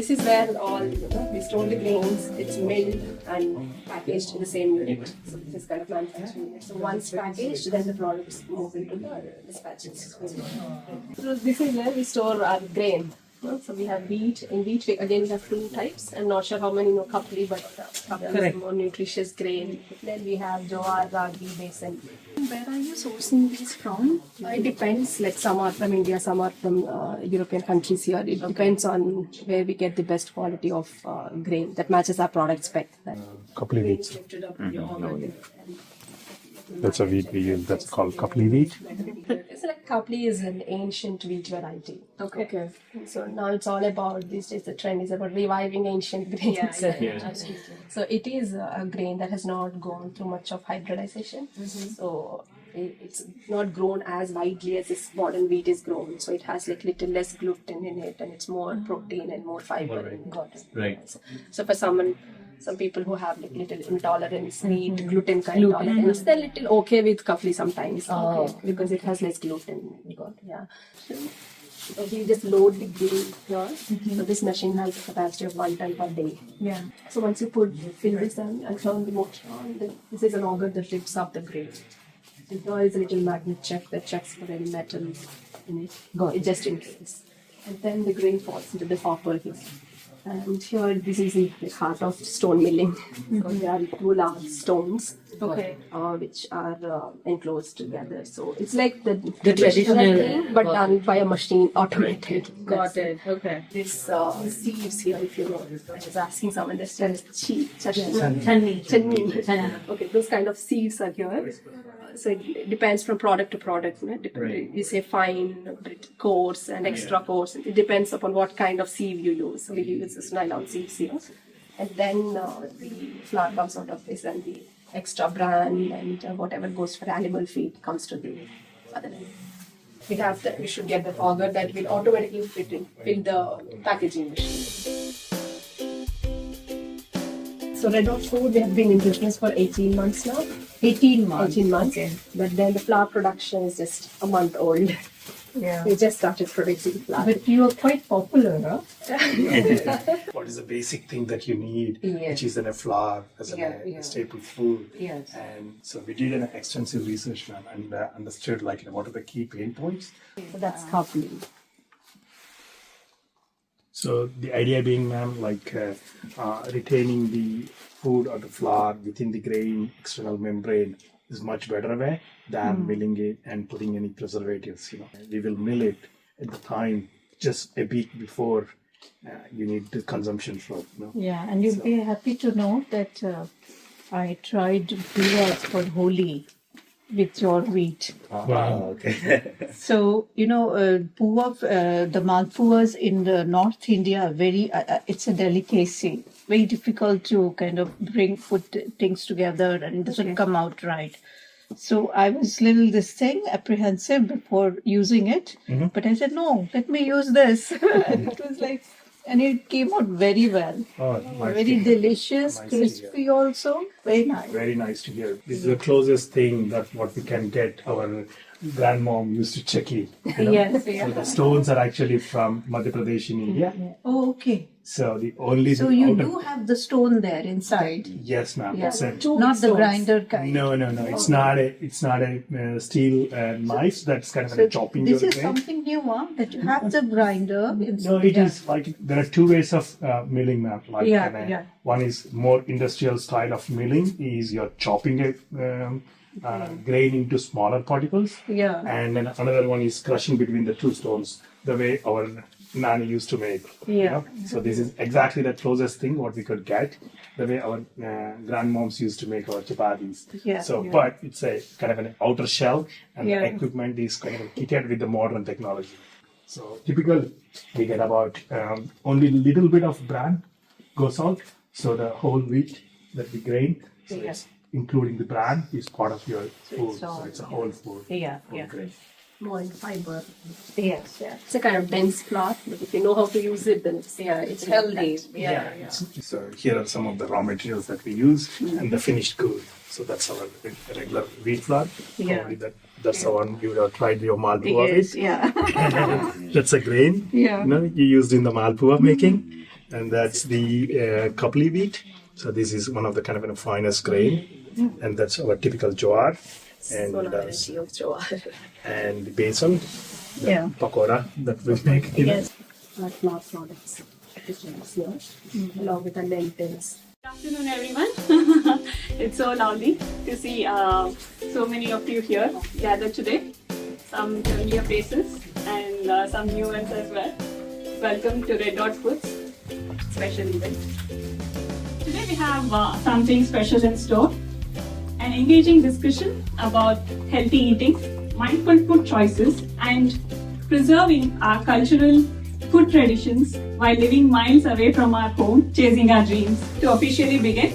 this is where all we store the grains. It's milled and packaged in the same unit. So this is kind of manufacturing unit. So once packaged, then the products move into the dispatches. So this is where we store our grain. So we have wheat. In wheat, we have two types. I'm not sure how many kapli, but kapli is more nutritious grain. Then we have jowar, ragi, besan. Where are you sourcing these from? It depends. Like some are from India, some are from European countries here. It depends on where we get the best quality of grain that matches our product spec. Kapli wheat. That's a wheat we use. That's called kapli wheat. It's like kapli is an ancient wheat variety. Okay. So now it's all about these days. The trend is about reviving ancient grains. So it is a grain that has not gone through much of hybridization. So it's not grown as widely as this modern wheat is grown. So it has like little less gluten in it, and it's more protein and more fiber. Right. So for some people who have like little intolerance, wheat, gluten intolerance, they're little okay with kapli sometimes. Because it has less gluten. So we just load the grain here. So this machine has a capacity of 1 ton per day. So once you fill this and turn the motor on, then this is an auger that rips up the grain. And here is a little magnet check that checks for any metal in it. Just in case. And then the grain falls into the hopper here. And here, this is the heart of stone milling. So there are 2 large stones, which are enclosed together. So it's like the traditional thing, but done by a machine, automated. Got it. Okay. This sieves here, if you know. I was asking someone, this is Channi. Okay, those kind of sieves are here. So it depends from product to product. You say fine, coarse, and extra coarse. It depends upon what kind of sieve you use. So we use this nylon sieves here. And then the flour comes out of this, and the extra bran and whatever goes for animal feed comes to the other end. We should get the auger that will automatically fill the packaging machine. So Reddot Food, we have been in business for 18 months now. 18 months. 18 months. Okay. But then the flour production is just a month old. We just started producing flour. But you are quite popular, huh? What is the basic thing that you need, which is in a flour as a staple food? And so we did an extensive research, ma'am, and understood what are the key pain points. So that's kapli. So the idea being, ma'am, retaining the food or the flour within the grain external membrane is much better way than milling it and putting any preservatives. We will mill it at the time just a week before you need the consumption for. Yeah, and you'll be happy to know that I tried puas for Holi with your wheat. Wow, okay. So, the malpuas in the North India are very, it's a delicacy. Very difficult to kind of put things together, and it doesn't come out right. So I was apprehensive before using it. But I said, no, let me use this. And it was and it came out very well. Very delicious, crispy also. Very nice. Very nice to hear. This is the closest thing that what we can get. Our grandmom used to chakki. Yes. So the stones are actually from Madhya Pradesh in India. Oh, okay. So the only So you do have the stone there inside. Yes, ma'am. Yeah. It's a, Not the grinder kind. no. It's not a steel knife that's kind of a chopping. This is something new, huh? That you have the grinder. No, it is there are 2 ways of milling, ma'am. One is more industrial style of milling. Is you're chopping it. Grain into smaller particles. And then another one is crushing between the 2 stones, the way our Nani used to make. So this is exactly the closest thing what we could get, the way our grandmoms used to make our chapatis. But it's a kind of an outer shell, and the equipment is kind of kitted with the modern technology. So typical, we get about only little bit of bran goes out. So the whole wheat that we grain, so it's including the bran is part of your food. So it's a whole food. Grain. More in fiber. Yes. It's a kind of dense flour, but if you know how to use it, then it's healthy. So here are some of the raw materials that we use and the finished good. So that's our regular wheat flour. Probably that's the one you would have tried your malpua with. Yeah. That's a grain. Yeah. You used in the malpua making. and that's the kapli wheat. So this is one of the kind of finest grain, and that's our typical jowar. And and the besan, the pakora that we make. Yes. Our flour products, here, along with the lentils. Good afternoon, everyone. It's so lovely to see so many of you here gathered today. Some familiar faces and some new ones as well. Welcome to Reddot Foods special event. Today we have something special in store. An engaging discussion about healthy eating, mindful food choices, and preserving our cultural food traditions while living miles away from our home, chasing our dreams. To officially begin,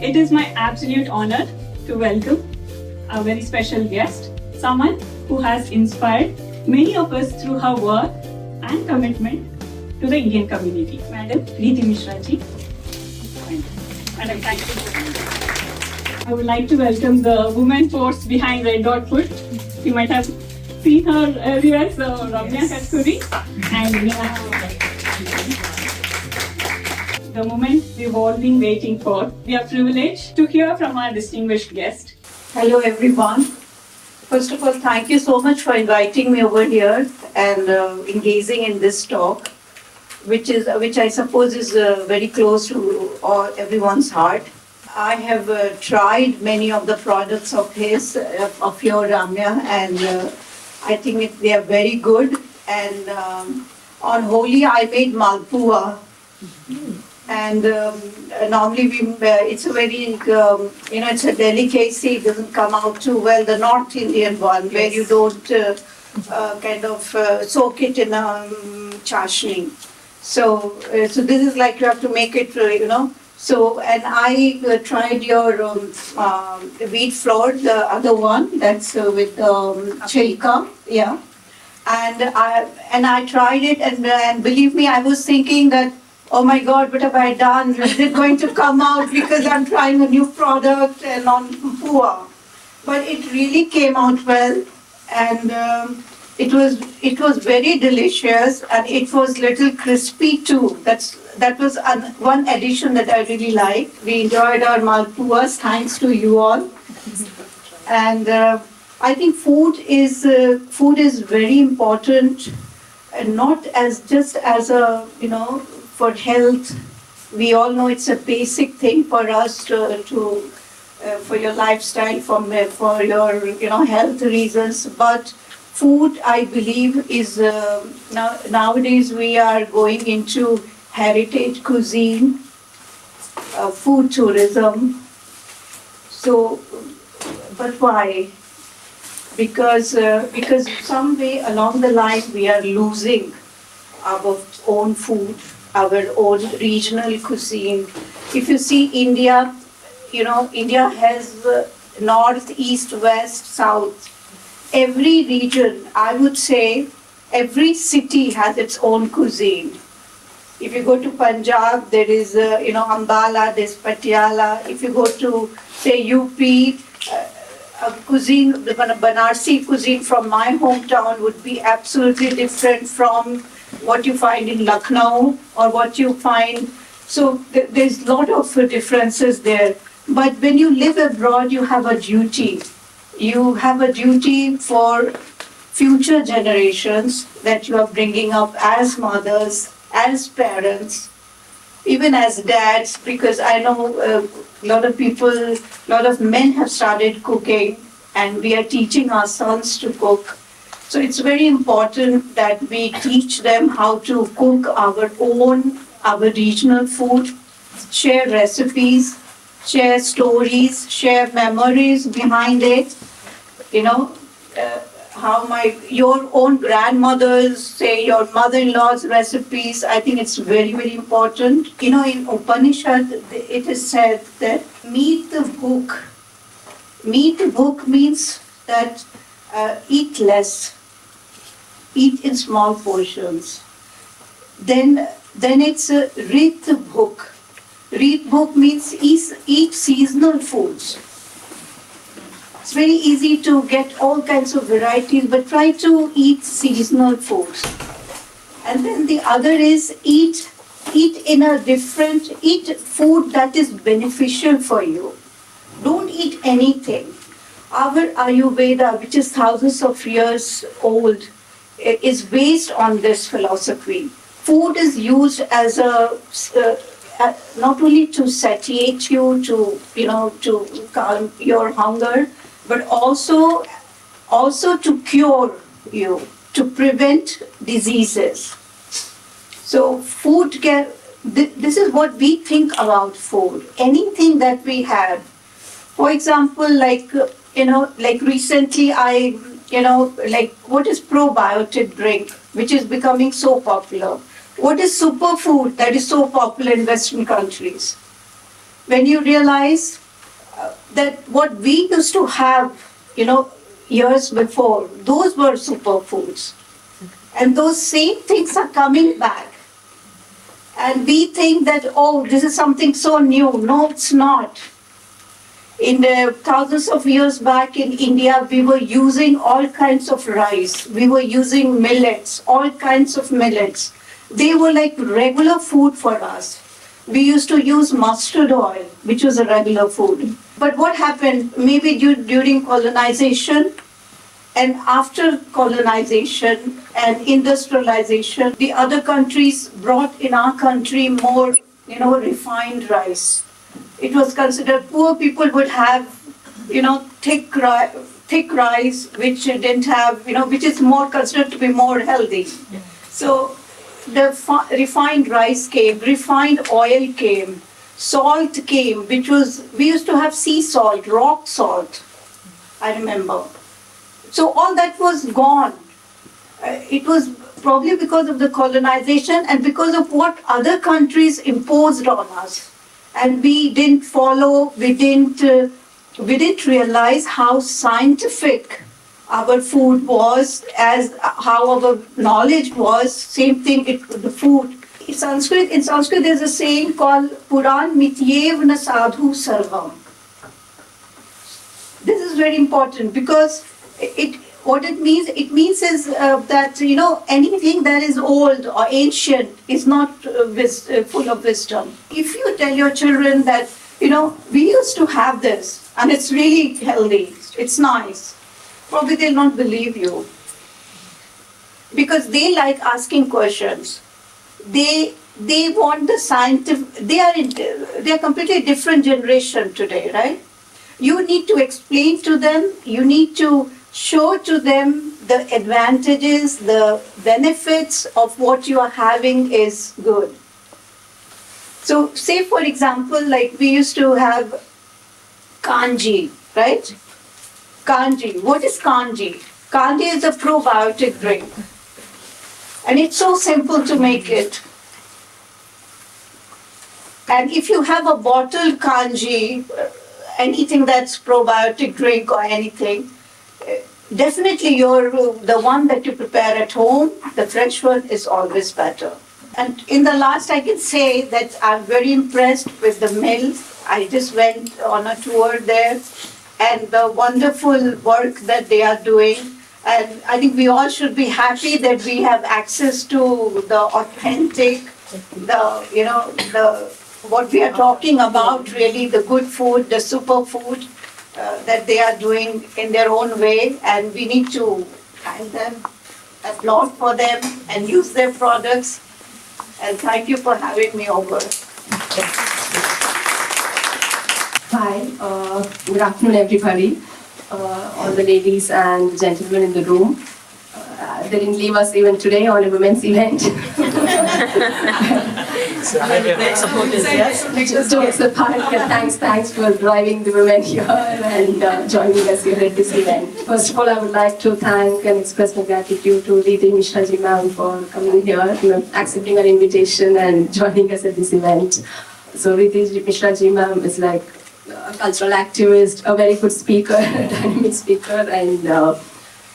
it is my absolute honor to welcome a very special guest, someone who has inspired many of us through her work and commitment to the Indian community. Madam Preeti Mishra ji. Madam, thank you. I would like to welcome the woman force behind Red Dot Food. You might have seen her earlier, so Ramya Katkuri and the moment we've all been waiting for. We are privileged to hear from our distinguished guest. Hello, everyone. First of all, thank you so much for inviting me over here and engaging in this talk, which I suppose is very close to everyone's heart. I have tried many of the products of your Ramya, and I think they are very good. And on Holi, I made malpua. And normally it's a very, it's a delicacy. It doesn't come out too well. The North Indian one, where you don't soak it in a chashni. So this is like you have to make it, So, and I tried your wheat flour, the other one, that's with chilka, yeah. And I tried it, and believe me, I was thinking that, oh my God, what have I done? Is it going to come out because I'm trying a new product and on pua? But it really came out well, and it was very delicious, and it was little crispy too. That was one addition that I really liked. We enjoyed our malpuas, thanks to you all. And I think food is very important, and not just as a for health. We all know it's a basic thing for us to for your lifestyle, for your health reasons. But food, I believe, is nowadays we are going into heritage cuisine, food tourism. So, but why? Because some way along the line we are losing our own food, our own regional cuisine. If you see India, India has north, east, west, south. Every region, I would say, every city has its own cuisine. If you go to Punjab, there is, Ambala, there's Patiala. If you go to, say, UP, a cuisine, the Banarsi cuisine from my hometown would be absolutely different from what you find in Lucknow or what you find. So there's a lot of differences there. But when you live abroad, you have a duty. You have a duty for future generations that you are bringing up as mothers, as parents, even as dads, because I know a lot of men have started cooking, and we are teaching our sons to cook. So it's very important that we teach them how to cook our regional food, share recipes, share stories, share memories behind it. How your own grandmother's, say your mother-in-law's recipes, I think it's very, very important. In Upanishad, it is said that meet the book. Meet the book means that eat less, eat in small portions. Then it's read the book. Read book means eat seasonal foods. It's very easy to get all kinds of varieties, but try to eat seasonal foods. And then the other is eat eat food that is beneficial for you. Don't eat anything. Our Ayurveda, which is thousands of years old, is based on this philosophy. Food is used as not only to satiate you, to calm your hunger, but also to cure you, to prevent diseases. So this is what we think about food. Anything that we have. For example, like recently what is probiotic drink, which is becoming so popular? What is superfood that is so popular in Western countries? When you realize that what we used to have, years before, those were superfoods. And those same things are coming back. And we think that, oh, this is something so new. No, it's not. In the thousands of years back in India, we were using all kinds of rice. We were using millets, all kinds of millets. They were like regular food for us. We used to use mustard oil, which was a regular food. But what happened, maybe during colonization and after colonization and industrialization, the other countries brought in our country more, refined rice. It was considered poor people would have, thick rice, which didn't have, which is more considered to be more healthy. So the refined rice came, refined oil came, salt came, we used to have sea salt, rock salt, I remember. So all that was gone. It was probably because of the colonization and because of what other countries imposed on us. And we didn't follow, we didn't realize how scientific our food was, as how our knowledge was. Same thing with the food. In Sanskrit, there's a saying called Puran Mityev na Sadhu Sarvam. This is very important because what it means is that anything that is old or ancient is not full of wisdom. If you tell your children that we used to have this and it's really healthy, it's nice, probably they'll not believe you because they like asking questions. They want the scientific. They are completely different generation today, right? You need to explain to them. You need to show to them the advantages, the benefits of what you are having is good. So, say for example, like we used to have kanji, right? Kanji. What is kanji? Kanji is a probiotic drink. And it's so simple to make it. And if you have a bottled kanji, anything that's probiotic drink or anything, definitely the one that you prepare at home, the fresh one is always better. And in the last, I can say that I'm very impressed with the mill. I just went on a tour there and the wonderful work that they are doing. And I think we all should be happy that we have access to the authentic, what we are talking about, really the good food, the superfood that they are doing in their own way. And we need to thank them, applaud for them, and use their products. And thank you for having me over. Hi, good afternoon, everybody. All the ladies and gentlemen in the room. They didn't leave us even today on a women's event. Jokes apart, thanks for driving the women here and joining us here at this event. First of all, I would like to thank and express my gratitude to Riti Mishra ji ma'am for coming here, accepting our invitation and joining us at this event. So Riti Mishra ji ma'am is like a cultural activist, a very good speaker, a dynamic speaker, and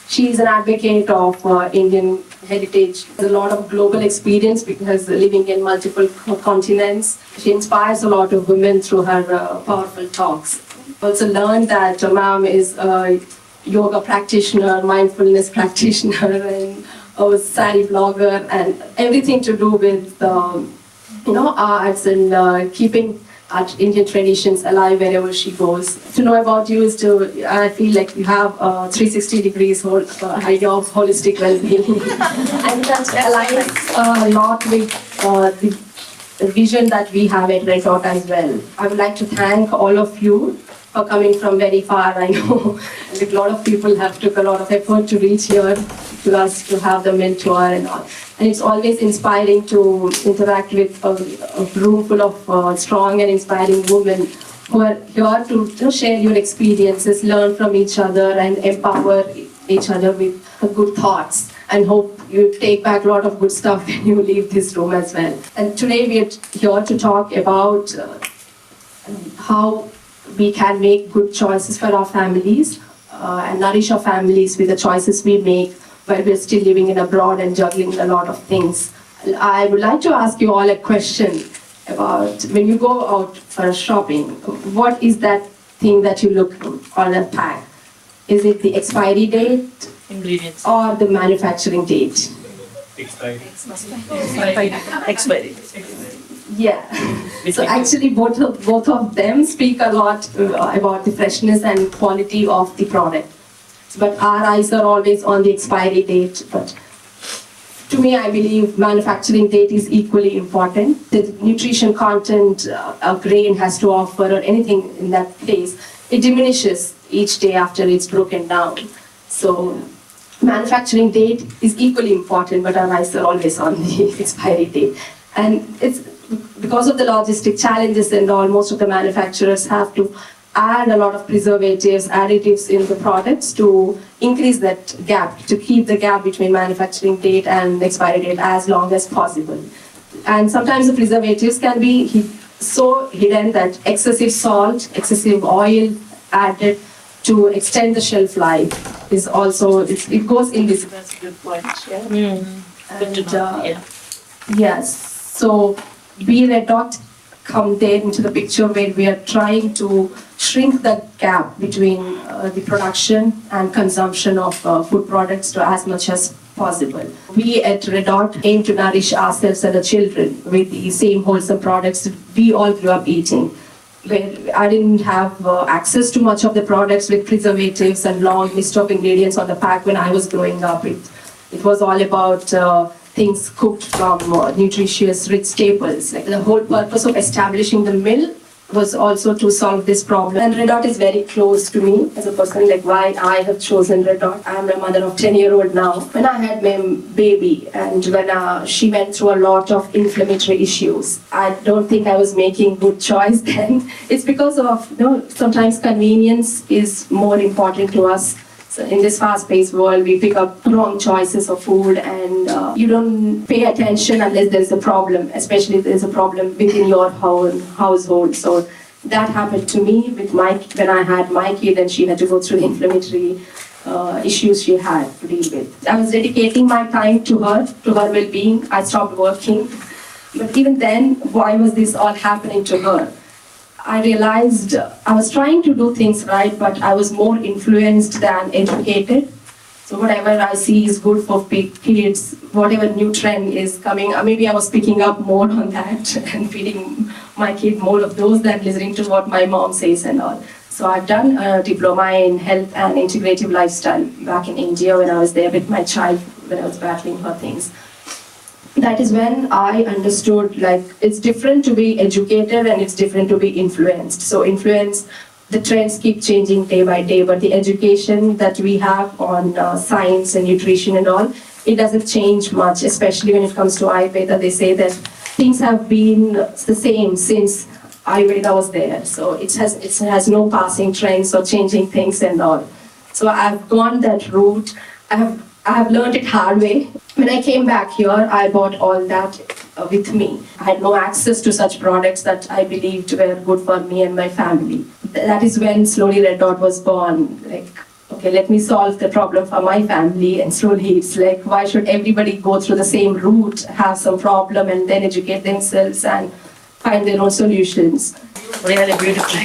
she is an advocate of Indian heritage. There's a lot of global experience because living in multiple continents. She inspires a lot of women through her powerful talks. Also learned that ma'am is a yoga practitioner, mindfulness practitioner, and a sari blogger, and everything to do with arts and keeping our Indian traditions alive wherever she goes. To know about you is I feel like you have 360 degrees whole idea of holistic well-being. And that aligns a lot with the vision that we have at Reddot as well. I would like to thank all of you for coming from very far. I know a lot of people have took a lot of effort to reach here to us to have the mentor and all. And it's always inspiring to interact with a room full of strong and inspiring women who are here to share your experiences, learn from each other, and empower each other with good thoughts. And hope you take back a lot of good stuff when you leave this room as well. And today we are here to talk about how we can make good choices for our families and nourish our families with the choices we make while we're still living in abroad and juggling a lot of things. I would like to ask you all a question about when you go out for shopping, what is that thing that you look on a pack? Is it the expiry date, ingredients, or the manufacturing date? Expiry. expiry. Yeah. So actually both of them speak a lot about the freshness and quality of the product. But our eyes are always on the expiry date. But to me, I believe manufacturing date is equally important. The nutrition content a grain has to offer or anything in that place, it diminishes each day after it's broken down. So manufacturing date is equally important, but our eyes are always on the expiry date. And it's because of the logistic challenges and all, most of the manufacturers have to add a lot of preservatives, additives in the products to increase that gap, to keep the gap between manufacturing date and expiry date as long as possible. And sometimes the preservatives can be so hidden that excessive salt, excessive oil added to extend the shelf life is also, it goes in this. That's a good point. Yeah. Good to know. Yeah. Yes, so we Reddot come there into the picture where we are trying to shrink the gap between the production and consumption of food products to as much as possible. We at Reddot aim to nourish ourselves and the children with the same wholesome products we all grew up eating. Where I didn't have access to much of the products with preservatives and long list of ingredients on the pack when I was growing up. It was all about things cooked from nutritious, rich staples. Like the whole purpose of establishing the mill was also to solve this problem. And Reddot is very close to me as a person, like why I have chosen Reddot. I'm a mother of 10-year-old now. When I had my baby and when she went through a lot of inflammatory issues, I don't think I was making good choice then. It's because of, sometimes convenience is more important to us. So in this fast-paced world, we pick up wrong choices of food and you don't pay attention unless there's a problem, especially if there's a problem within your household. So that happened to me with when I had my kid and she had to go through the inflammatory issues she had to deal with. I was dedicating my time to her well-being. I stopped working. But even then, why was this all happening to her? I realized I was trying to do things right, but I was more influenced than educated. So whatever I see is good for kids, whatever new trend is coming, maybe I was picking up more on that and feeding my kid more of those than listening to what my mom says and all. So I've done a diploma in health and integrative lifestyle back in India when I was there with my child, when I was battling her things. That is when I understood, like, it's different to be educated and it's different to be influenced. So the trends keep changing day by day, but the education that we have on science and nutrition and all, it doesn't change much, especially when it comes to Ayurveda. They say that things have been the same since Ayurveda was there. So it has no passing trends or changing things and all. So I've gone that route. I have learned it hard way. When I came back here, I bought all that with me. I had no access to such products that I believed were good for me and my family. That is when slowly Reddot was born. Like, okay, let me solve the problem for my family. And slowly it's like, why should everybody go through the same route, have some problem, and then educate themselves and find their own solutions? Really beautiful.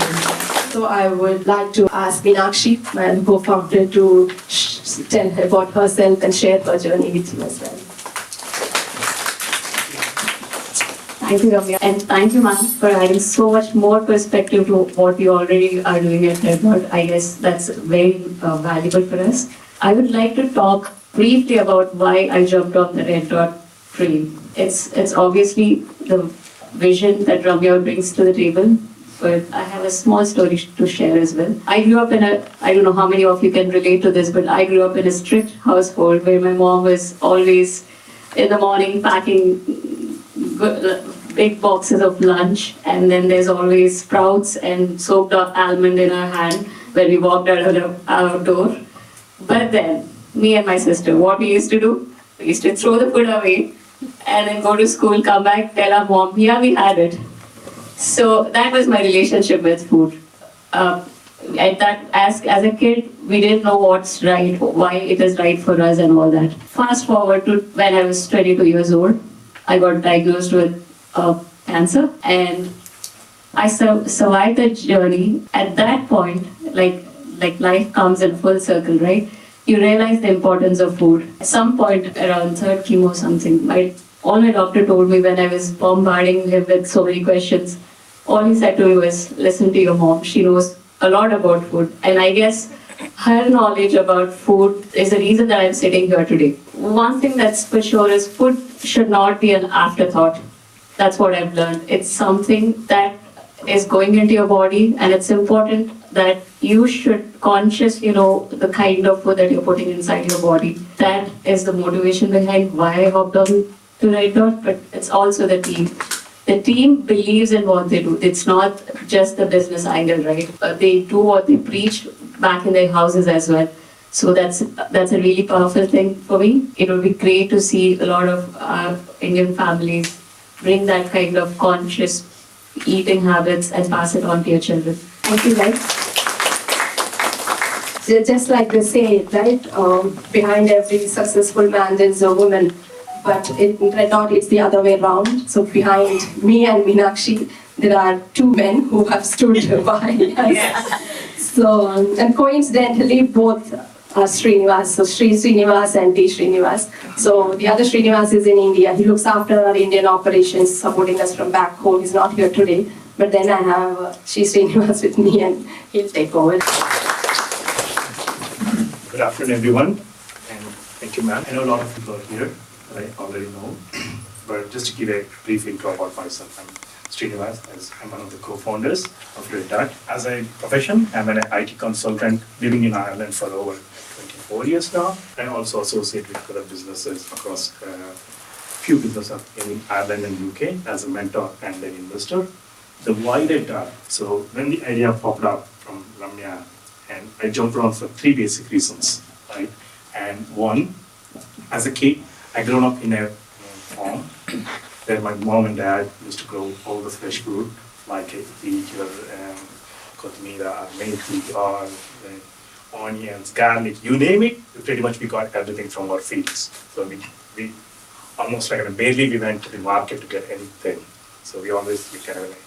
So I would like to ask Meenakshi, my co-founder, to tell her about herself and share her journey with you as well. Thank you, Ramya. And thank you, ma'am, for adding so much more perspective to what we already are doing at Reddot. I guess that's very valuable for us. I would like to talk briefly about why I jumped on the Reddot train. It's obviously the vision that Ramya brings to the table, but I have a small story to share as well. I grew up in I don't know how many of you can relate to this, but I grew up in a strict household where my mom was always in the morning packing big boxes of lunch, and then there's always sprouts and soaked up almond in our hand when we walked out of our door. But then, me and my sister, what we used to do, we used to throw the food away and then go to school, come back, tell our mom, yeah, we had it. So that was my relationship with food. As a kid, we didn't know what's right, why it is right for us and all that. Fast forward to when I was 22 years old, I got diagnosed with cancer, and I survived that journey. At that point, like life comes in full circle, right? You realize the importance of food. At some point around third chemo or something, all my doctor told me when I was bombarding him with so many questions, all he said to me was, listen to your mom. She knows a lot about food. And I guess her knowledge about food is the reason that I'm sitting here today. One thing that's for sure is food should not be an afterthought. That's what I've learned. It's something that is going into your body, and it's important that you should consciously know the kind of food that you're putting inside your body. That is the motivation behind why I hopped on to Reddot, but it's also the team. The team believes in what they do. It's not just the business angle, right? They do what they preach back in their houses as well. So that's a really powerful thing for me. It would be great to see a lot of Indian families bring that kind of conscious eating habits and pass it on to your children. Thank you, guys. Just like they say, right? Behind every successful man, there's a woman. But in Reddot, it's the other way around. So behind me and Meenakshi, there are two men who have stood by us. Yes. So, and coincidentally, both are Srinivas. So Sri Srinivas and T Srinivas. So the other Srinivas is in India. He looks after our Indian operations, supporting us from back home. He's not here today. But then I have Sri Srinivas with me, and he'll take over. Good afternoon, everyone, and thank you, ma'am. I know a lot of people are here. I already know, but just to give a brief intro about myself, I'm Srinivas, as I'm one of the co-founders of Reddot. As a profession, I'm an IT consultant living in Ireland for over 24 years now, and also associate with other businesses across few businesses in Ireland and UK as a mentor and an investor. The why Reddot, so when the idea popped up from Ramya, and I jumped around for three basic reasons, right? And one, as a kid, I grew up in a farm where my mom and dad used to grow all the fresh food, like wheat or kothmira, methi, or onions, garlic, you name it. Pretty much we got everything from our fields. So we almost like barely we went to the market to get anything. So we kind of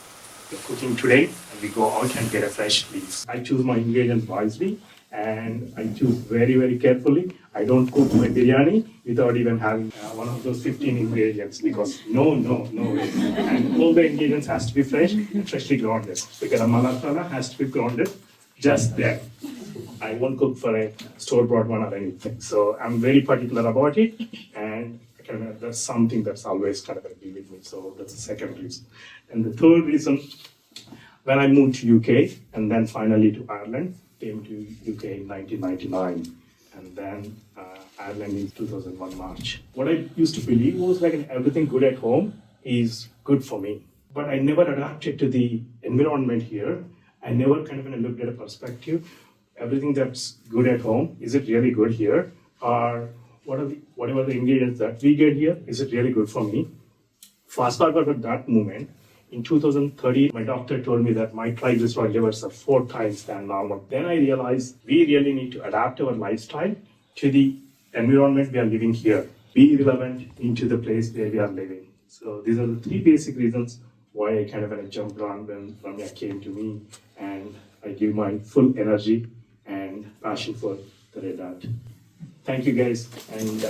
we're cooking today, and we go out and get a fresh leaves. I choose my ingredients wisely, and I choose very, very carefully. I don't cook my biryani without even having one of those 15 ingredients, because no way. And all the ingredients has to be fresh and freshly grounded. Because a masala has to be grounded just there. I won't cook for a store-bought one or anything. So I'm very particular about it, and that's something that's always kind of be with me. So that's the second reason. And the third reason, when I moved to UK and then finally to Ireland, came to UK in 1999, and then Ireland in 2001 March. What I used to believe was like everything good at home is good for me. But I never adapted to the environment here. I never kind of looked at a perspective. Everything that's good at home, is it really good here? Or whatever the ingredients that we get here, is it really good for me? Fast forward to that moment, in 2013, my doctor told me that my triglyceride levels are 4 times than normal. Then I realized we really need to adapt our lifestyle to the environment we are living here. Be relevant into the place where we are living. So these are the 3 basic reasons why I kind of jumped on when Ramya came to me, and I give my full energy and passion for the Reddot. Thank you guys, and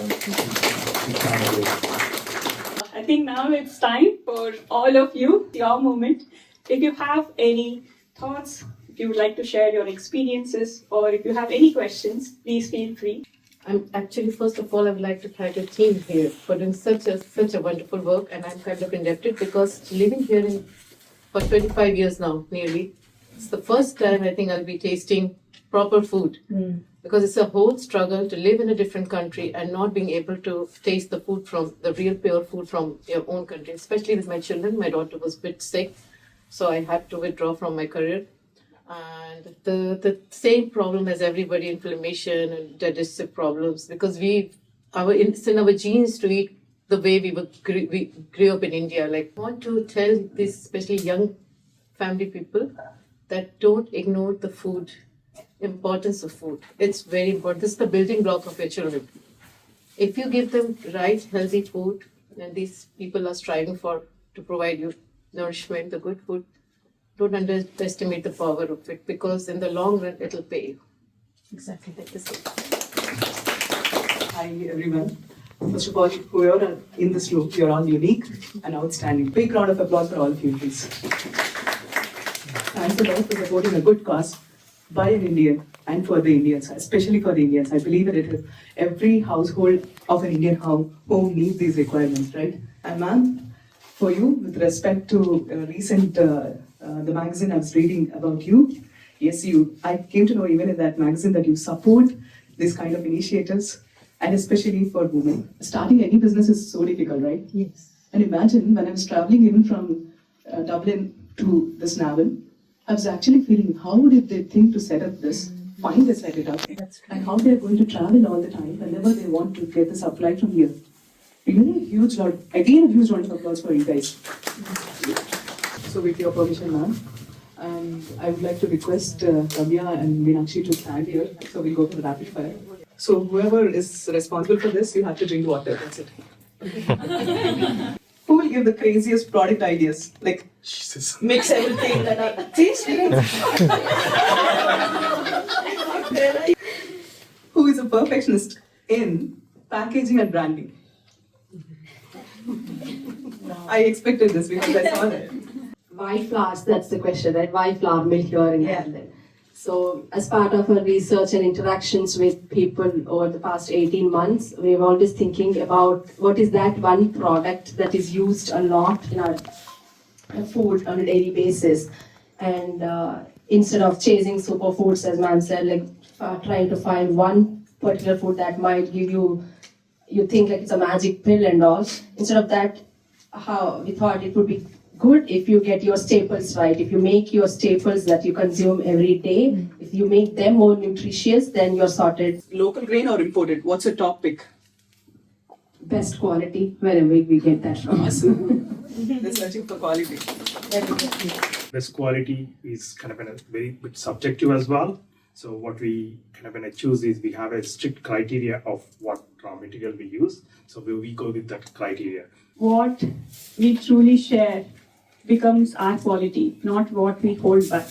I think now it's time for all of you, your moment. If you have any thoughts, if you would like to share your experiences, or if you have any questions, please feel free. I'm actually, first of all, I would like to thank the team here for doing such a wonderful work, and I'm kind of indebted because living here for 25 years now, nearly, it's the first time I think I'll be tasting proper food. Because it's a whole struggle to live in a different country and not being able to taste the food from the real pure food from your own country, especially with my children. My daughter was a bit sick, so I had to withdraw from my career. And the same problem as everybody, inflammation and digestive problems, because it's in our genes to eat the way we grew up in India. Like, I want to tell these especially young family people that don't ignore the food, importance of food. It's very important. This is the building block of your children. If you give them right, healthy food, and these people are striving to provide you nourishment, the good food, don't underestimate the power of it, because in the long run, it'll pay you. Exactly like this. Hi everyone. First of all, whoever are in this room, you're all unique and outstanding. Big round of applause for all of you, please. Thanks a lot for supporting a good cause by an Indian and for the Indians, especially for the Indians. I believe that it is every household of an Indian home needs these requirements, right? And ma'am, for you, with respect to the magazine I was reading about you, yes, I came to know even in that magazine that you support this kind of initiatives, and especially for women. Starting any business is so difficult, right? Yes. And imagine when I was traveling even from Dublin to this Navan, I was actually feeling, how did they think to set up this? Fine, they set it up. And how they're going to travel all the time whenever they want to get the supply from here. Really a huge round of applause for you guys. So with your permission, ma'am, and I would like to request Ramya and Meenakshi to stand here. So we'll go for the rapid fire. So whoever is responsible for this, you have to drink water. That's it. Who will give the craziest product ideas? Like, mix everything and who is a perfectionist in packaging and branding? I expected this because I saw that. Why flowers? That's the question, right? Why flower mill here in London? So, as part of our research and interactions with people over the past 18 months, we were always thinking about what is that one product that is used a lot in our food on a daily basis. And instead of chasing superfoods, as ma'am said, like trying to find one particular food that might give you think like it's a magic pill and all. Instead of that, how we thought it would be good if you get your staples right. If you make your staples that you consume every day, if you make them more nutritious, then you're sorted. Local grain or imported? What's your top pick? Best quality, wherever we get that from. Awesome. They're searching for quality. Best quality is kind of a very bit subjective as well. So what we kind of choose is we have a strict criteria of what raw material we use. So we go with that criteria. What we truly share becomes our quality, not what we hold back.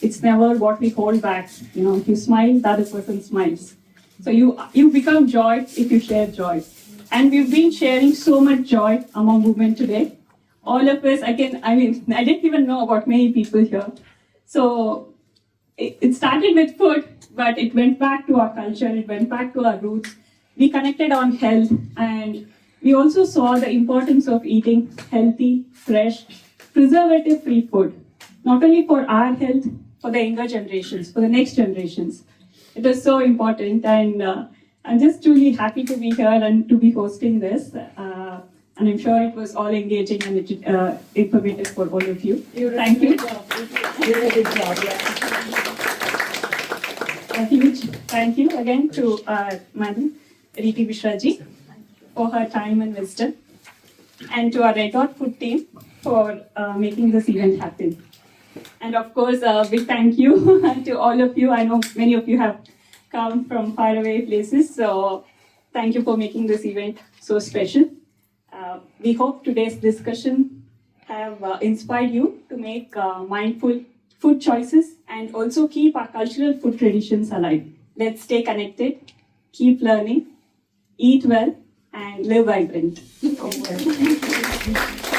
It's never what we hold back. You know, if you smile, the other person smiles. So you become joy if you share joy. And we've been sharing so much joy among women today. All of us, I didn't even know about many people here. So it started with food, but it went back to our culture, it went back to our roots. We connected on health, and we also saw the importance of eating healthy, fresh, preservative-free food. Not only for our health, for the younger generations, for the next generations. It was so important, and I'm just truly happy to be here and to be hosting this. And I'm sure it was all engaging and informative for all of you. Thank you. A huge thank you again to Madam Riti Vishraji for her time and wisdom, and to our Reddot food team for making this event happen. And of course, a big thank you to all of you. I know many of you have come from faraway places, so thank you for making this event so special. We hope today's discussion have inspired you to make mindful food choices and also keep our cultural food traditions alive. Let's stay connected, keep learning, eat well, and live vibrant. you.